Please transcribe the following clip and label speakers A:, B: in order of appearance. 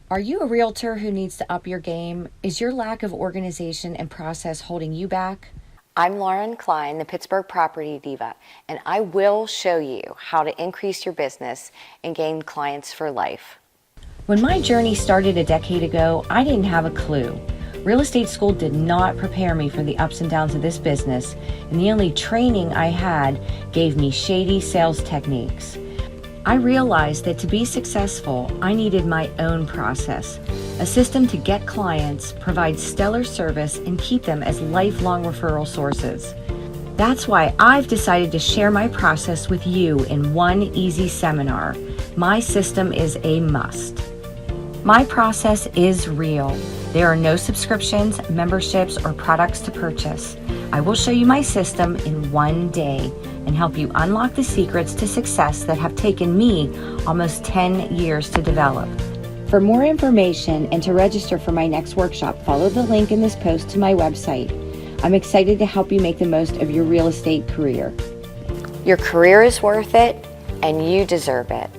A: Are you a realtor who needs to up your game? Is your lack of organization and process holding you back? I'm Lauren Klein, the Pittsburgh Property Diva, and I will show you how to increase your business and gain clients for life. When my journey started a decade ago, I didn't have a clue. Real estate school did not prepare me for the ups and downs of this business, and the only training I had gave me shady sales techniques. I realized that to be successful, I needed my own process, a system to get clients, provide stellar service, and keep them as lifelong referral sources. That's why I've decided to share my process with you in one easy seminar. My system is a must. My process is real. There are no subscriptions, memberships, or products to purchase. I will show you my system in one day and help you unlock the secrets to success that have taken me almost 10 years to develop. For more information and to register for my next workshop, follow the link in this post to my website. I'm excited to help you make the most of your real estate career. Your career is worth it, and you deserve it.